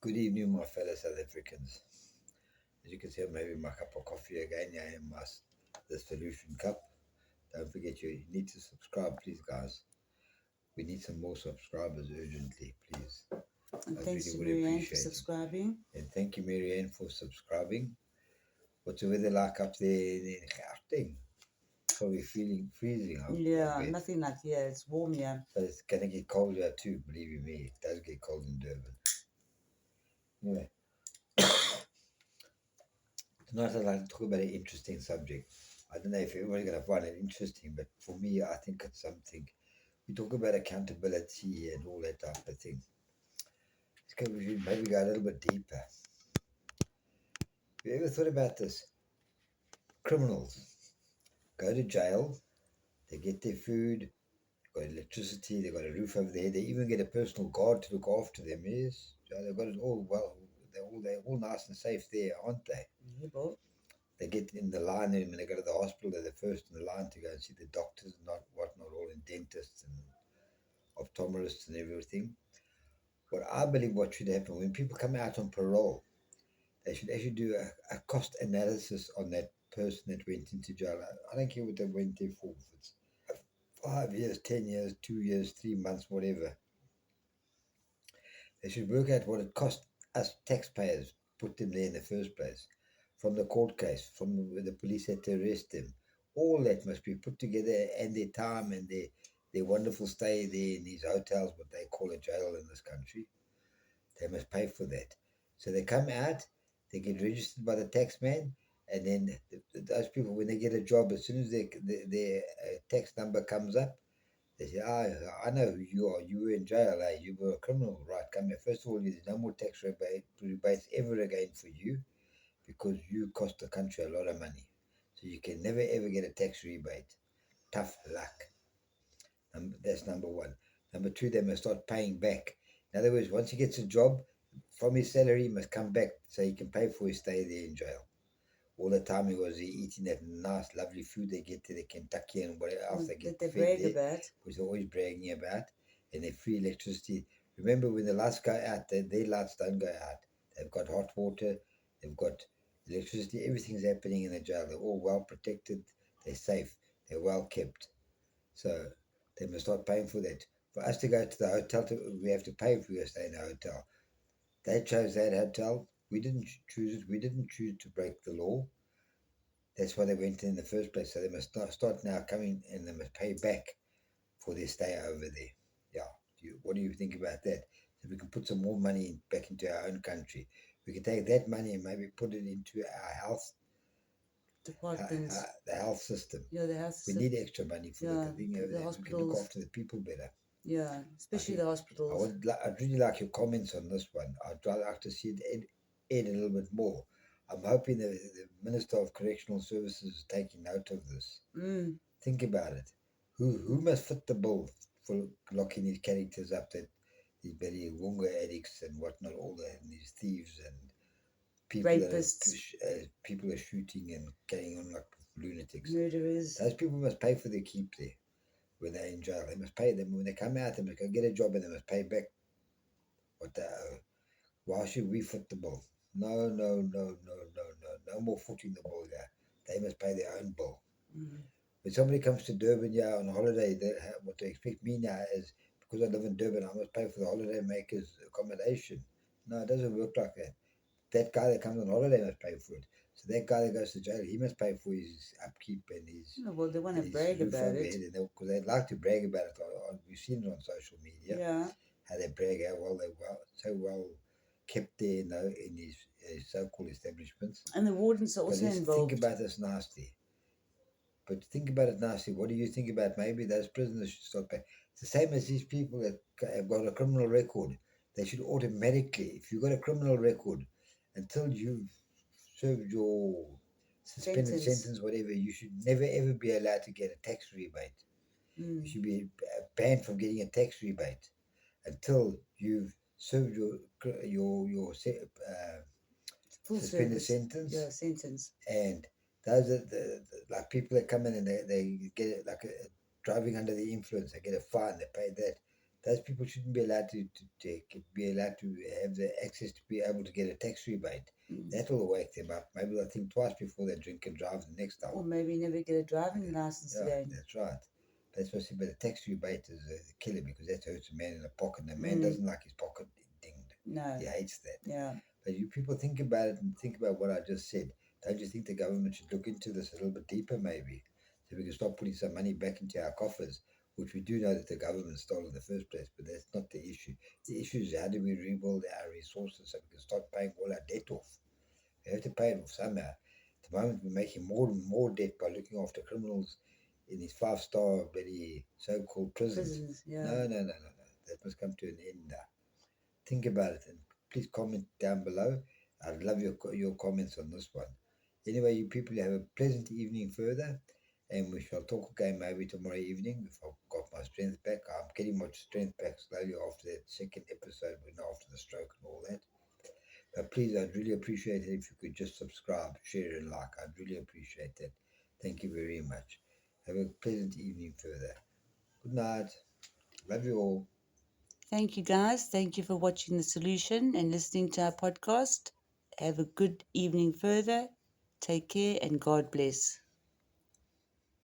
Good evening, my fellow South Africans. As you can see, I'm having my cup of coffee again. I have the solution cup. Don't forget, you need to subscribe, please, guys. We need some more subscribers urgently, please. And I thanks really to would Marianne for appreciate it. subscribing. And thank you, Marianne, for subscribing. What's the weather like up there in Gauteng? Probably feeling freezing. Yeah, nothing like here. It's warm here. So it's going to get cold here too, believe you me. It does get cold in Durban. Anyway, tonight I'd like to talk about an interesting subject. I don't know if everybody's going to find it interesting, but for me, I think it's something. We talk about accountability and all that type of thing. We should maybe go a little bit deeper. Have you ever thought about this? Criminals go to jail, they get their food, got electricity, they got a roof over their head, they even get a personal guard to look after them. Yes, they've got it all well. They're all nice and safe there, aren't they? Yeah, boy. They get in the line, and when they go to the hospital, they're the first in the line to go and see the doctors and whatnot, all in dentists and optometrists and everything. What I believe what should happen when people come out on parole, they should actually do a cost analysis on that person that went into jail. I don't care what they went there for. If it's 5 years, 10 years, 2 years, 3 months, whatever. They should work out what it cost us taxpayers put them there in the first place. From the court case, from when the police had to arrest them. All that must be put together, and their time and their wonderful stay there in these hotels, what they call a jail in this country. They must pay for that. So they come out, they get registered by the tax man, and then those people, when they get a job, as soon as their tax number comes up, they say, I know who you are. You were in jail. You were a criminal. Right, come here. First of all, there's no more tax rebates ever again for you because you cost the country a lot of money. So you can never, ever get a tax rebate. Tough luck. That's number one. Number two, they must start paying back. In other words, once he gets a job, from his salary, he must come back so he can pay for his stay there in jail. All the time he was eating that nice, lovely food they get to the Kentucky and whatever else they get That they fed brag there, about. which they're always bragging about, and their free electricity. Remember, when the lights go out, their lights don't go out. They've got hot water, they've got electricity, everything's happening in the jail. They're all well protected, they're safe, they're well kept. So they must start paying for that. For us to go to the hotel, we have to pay if we stay in a hotel. They chose that hotel. We didn't choose it. We didn't choose to break the law. That's why they went in the first place. So they must start now coming and they must pay back for their stay over there. Yeah. What do you think about that? So we can put some more money back into our own country. We can take that money and maybe put it into our health, Departments. the health system. Yeah, the health We system. need extra money for Yeah, the thing over the there. We can look hospitals. after the people better. Yeah, I especially think the hospitals. I'd really like your comments on this one. I'd like to see it add a little bit more. I'm hoping the Minister of Correctional Services is taking note of this. Think about it. Who must fit the bill for locking these characters up, that these very Wonga addicts and whatnot, all that, and these thieves and people Rapists. People are shooting and carrying on like lunatics. Murderers. Those people must pay for their keep there when they're in jail. They must pay them when they come out. They must go get a job and they must pay back what they owe. Why should we foot the bill? No, no, no, no, no, no. No more footing the bill here. They must pay their own bill. When somebody comes to Durban here on holiday, what they expect me now is, because I live in Durban, I must pay for the holiday maker's accommodation. No, it doesn't work like that. That guy that comes on holiday must pay for it. So that guy that goes to jail, he must pay for his upkeep and his. Well, they want to brag about it. Because they'd like to brag about it. We've seen it on social media. Yeah. How they brag how well they were so well kept there, in these so-called establishments. And the wardens are also involved. Think about this nicely. But think about it nicely. What do you think about maybe those prisoners should stop paying? It's the same as these people that have got a criminal record. They should automatically, if you've got a criminal record, until you've served your suspended sentence, whatever, you should never ever be allowed to get a tax rebate. You should be banned from getting a tax rebate until you've served your full suspended service. sentence. Yeah, sentence. And those are the like people that come in and they get it like driving under the influence. They get a fine. They pay that. those people shouldn't be allowed be allowed to have the access to be able to get a tax rebate. That will wake them up. Maybe they'll think twice before they drink and drive the next time. Or maybe never get a driving license again. That's right. That's what I said. But the tax rebate is a killer because that hurts a man in the pocket. And the man doesn't like his pocket dinged. No. He hates that. Yeah. But you people think about it and think about what I just said. Don't you think the government should look into this a little bit deeper, maybe, so we can start putting some money back into our coffers, which we do know that the government stole in the first place, but that's not the issue. The issue is how do we rebuild our resources so we can start paying all our debt off. We have to pay it off somehow. At the moment, we're making more and more debt by looking after criminals in these 5-star, bloody so-called prisons. Yeah. No. That must come to an end now. Think about it and please comment down below. I'd love your comments on this one. Anyway, you people have a pleasant evening further, and we shall talk again maybe tomorrow evening if I've got my strength back. I'm getting my strength back slowly after that second episode, after the stroke and all that. But please, I'd really appreciate it if you could just subscribe, share, and like. I'd really appreciate that. Thank you very much. Have a pleasant evening further. Good night. Love you all. Thank you, guys. Thank you for watching The Solution and listening to our podcast. Have a good evening further. Take care and God bless.